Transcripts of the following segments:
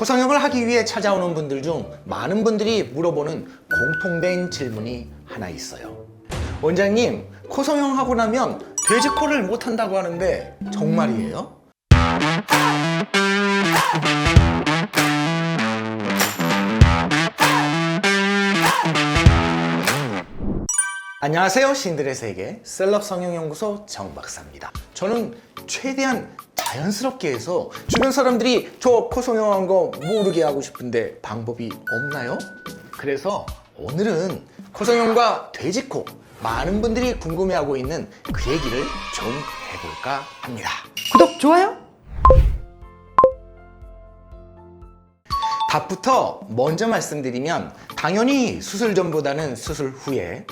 코성형을 하기 위해 찾아오는 분들 중 많은 분들이 물어보는 공통된 질문이 하나 있어요. 원장님, 코성형 하고 나면 돼지코를 못한다고 하는데 정말이에요? 안녕하세요. 신들의 세계 셀럽 성형연구소 정 박사입니다. 저는 최대한 자연스럽게 해서 주변 사람들이 저 코성형한 거 모르게 하고 싶은데 방법이 없나요? 그래서 오늘은 코성형과 돼지코, 많은 분들이 궁금해하고 있는 그 얘기를 좀 해볼까 합니다. 구독, 좋아요! 답부터 먼저 말씀드리면 당연히 수술 전보다는 수술 후에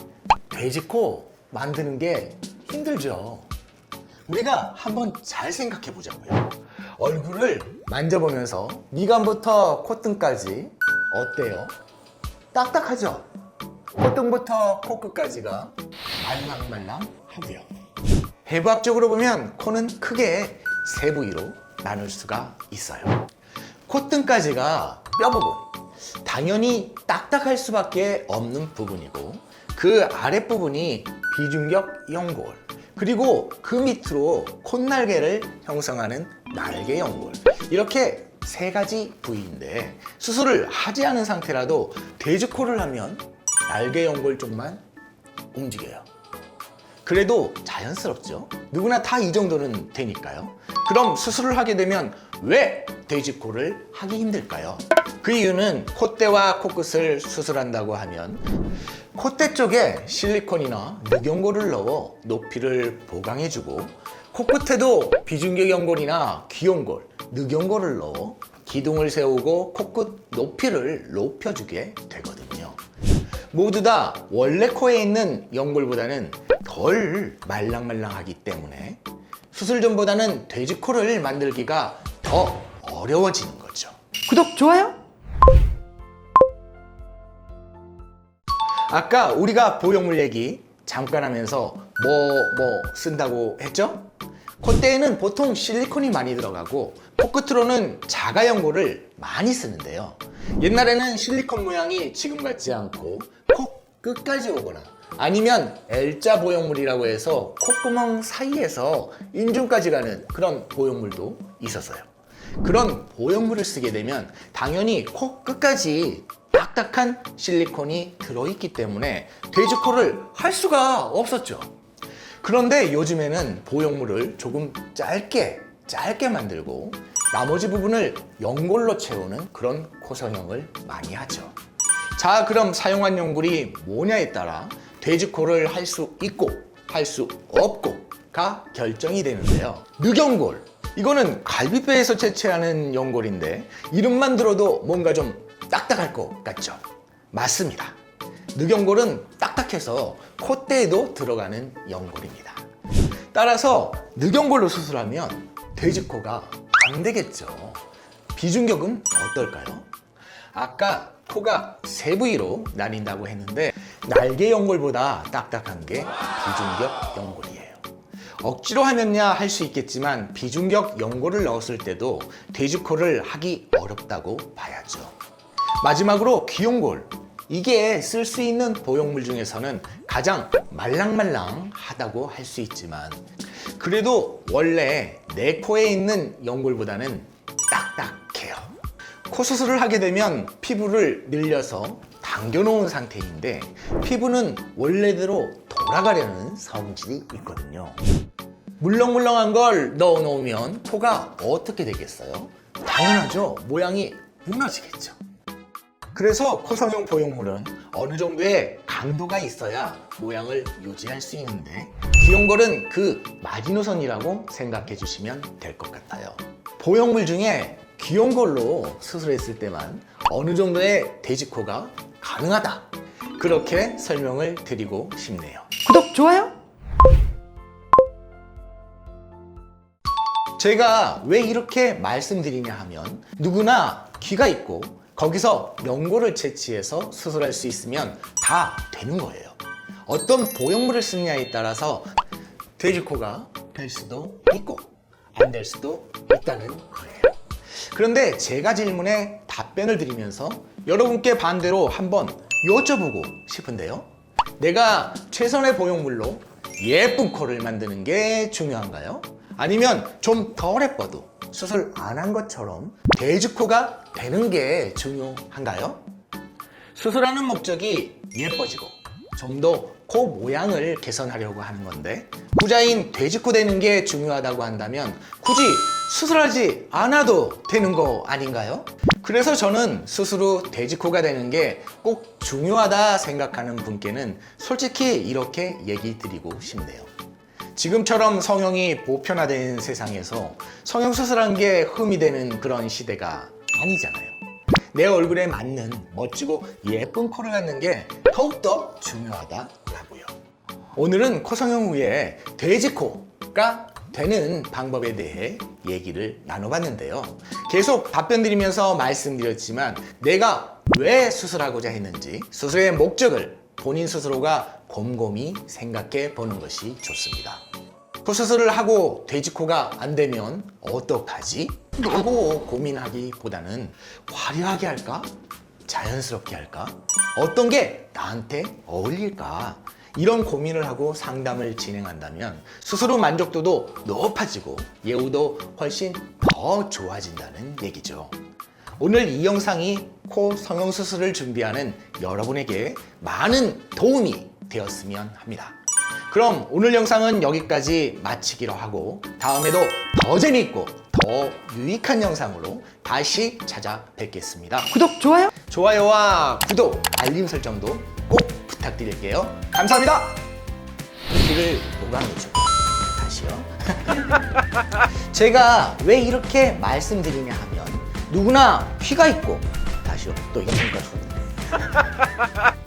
돼지코 만드는 게 힘들죠. 우리가 한번 잘 생각해 보자고요. 얼굴을 만져보면서 미간부터 콧등까지 어때요? 딱딱하죠? 콧등부터 코끝까지가 말랑말랑하고요. 해부학적으로 보면 코는 크게 세 부위로 나눌 수가 있어요. 콧등까지가 뼈 부분, 당연히 딱딱할 수밖에 없는 부분이고, 그 아랫부분이 비중격 연골, 그리고 그 밑으로 콧날개를 형성하는 날개 연골, 이렇게 세 가지 부위인데 수술을 하지 않은 상태라도 돼지코를 하면 날개 연골 쪽만 움직여요. 그래도 자연스럽죠. 누구나 다 이 정도는 되니까요. 그럼 수술을 하게 되면 왜 돼지코를 하기 힘들까요? 그 이유는 콧대와 코끝을 수술한다고 하면 콧대 쪽에 실리콘이나 늑연골을 넣어 높이를 보강해주고, 코끝에도 비중격 연골이나 귀연골, 늑연골을 넣어 기둥을 세우고 코끝 높이를 높여주게 되거든요. 모두 다 원래 코에 있는 연골보다는 덜 말랑말랑하기 때문에 수술 전보다는 돼지코를 만들기가 더 어려워지는 거죠. 구독, 좋아요! 아까 우리가 보형물 얘기 잠깐 하면서 뭐 쓴다고 했죠? 콧대에는 보통 실리콘이 많이 들어가고 코끝으로는 자가 연골을 많이 쓰는데요. 옛날에는 실리콘 모양이 지금 같지 않고 코 끝까지 오거나 아니면 L자 보형물이라고 해서 콧구멍 사이에서 인중까지 가는 그런 보형물도 있었어요. 그런 보형물을 쓰게 되면 당연히 코 끝까지 딱딱한 실리콘이 들어있기 때문에 돼지코를 할 수가 없었죠. 그런데 요즘에는 보형물을 조금 짧게 만들고 나머지 부분을 연골로 채우는 그런 코성형을 많이 하죠. 자, 그럼 사용한 연골이 뭐냐에 따라 돼지코를 할 수 있고 할 수 없고가 결정이 되는데요. 늑연골, 이거는 갈비뼈에서 채취하는 연골인데 이름만 들어도 뭔가 좀 딱딱할 것 같죠? 맞습니다. 늑연골은 딱딱해서 콧대에도 들어가는 연골입니다. 따라서 늑연골로 수술하면 돼지코가 안 되겠죠. 비중격은 어떨까요? 아까 코가 세 부위로 나뉜다고 했는데 날개 연골보다 딱딱한 게 비중격 연골이에요. 억지로 하면야 할 수 있겠지만 비중격 연골을 넣었을 때도 돼지코를 하기 어렵다고 봐야죠. 마지막으로 귀연골, 이게 쓸 수 있는 보형물 중에서는 가장 말랑말랑하다고 할 수 있지만 그래도 원래 내 코에 있는 연골보다는 딱딱해요. 코 수술을 하게 되면 피부를 늘려서 당겨놓은 상태인데 피부는 원래대로 돌아가려는 성질이 있거든요. 물렁물렁한 걸 넣어놓으면 코가 어떻게 되겠어요? 당연하죠. 모양이 무너지겠죠. 그래서 코성형 보형물은 어느 정도의 강도가 있어야 모양을 유지할 수 있는데 귀연골은 그 마지노선이라고 생각해 주시면 될 것 같아요. 보형물 중에 귀연골로 수술했을 때만 어느 정도의 돼지코가 가능하다, 그렇게 설명을 드리고 싶네요. 구독, 좋아요! 제가 왜 이렇게 말씀드리냐 하면 누구나 귀가 있고 거기서 연골을 채취해서 수술할 수 있으면 다 되는 거예요. 어떤 보형물을 쓰느냐에 따라서 돼지코가 될 수도 있고 안 될 수도 있다는 거예요. 그런데 제가 질문에 답변을 드리면서 여러분께 반대로 한번 여쭤보고 싶은데요. 내가 최선의 보형물로 예쁜 코를 만드는 게 중요한가요? 아니면 좀 덜 예뻐도 수술 안 한 것처럼 돼지코가 되는 게 중요한가요? 수술하는 목적이 예뻐지고 좀 더 코 모양을 개선하려고 하는 건데 후자인 돼지코 되는 게 중요하다고 한다면 굳이 수술하지 않아도 되는 거 아닌가요? 그래서 저는 수술 후 돼지코가 되는 게 꼭 중요하다 생각하는 분께는 솔직히 이렇게 얘기 드리고 싶네요. 지금처럼 성형이 보편화된 세상에서 성형수술한 게 흠이 되는 그런 시대가 아니잖아요. 내 얼굴에 맞는 멋지고 예쁜 코를 갖는 게 더욱더 중요하다라고요. 오늘은 코 성형 후에 돼지코가 되는 방법에 대해 얘기를 나눠봤는데요. 계속 답변 드리면서 말씀드렸지만 내가 왜 수술하고자 했는지 수술의 목적을 본인 스스로가 곰곰이 생각해 보는 것이 좋습니다. 코 수술을 하고 돼지코가 안 되면 어떡하지? 하고 고민하기보다는 화려하게 할까? 자연스럽게 할까? 어떤 게 나한테 어울릴까? 이런 고민을 하고 상담을 진행한다면 수술 후 만족도도 높아지고 예후도 훨씬 더 좋아진다는 얘기죠. 오늘 이 영상이 코 성형수술을 준비하는 여러분에게 많은 도움이 되었으면 합니다. 그럼 오늘 영상은 여기까지 마치기로 하고 다음에도 더 재미있고 더 유익한 영상으로 다시 찾아뵙겠습니다. 구독, 좋아요? 좋아요와 구독, 알림 설정도 꼭 부탁드릴게요. 감사합니다. 귀를 녹아놓죠. 다시요. 제가 왜 이렇게 말씀드리냐 하면 누구나 귀가 있고 다시요. 또 이거 뭔가 좋은데.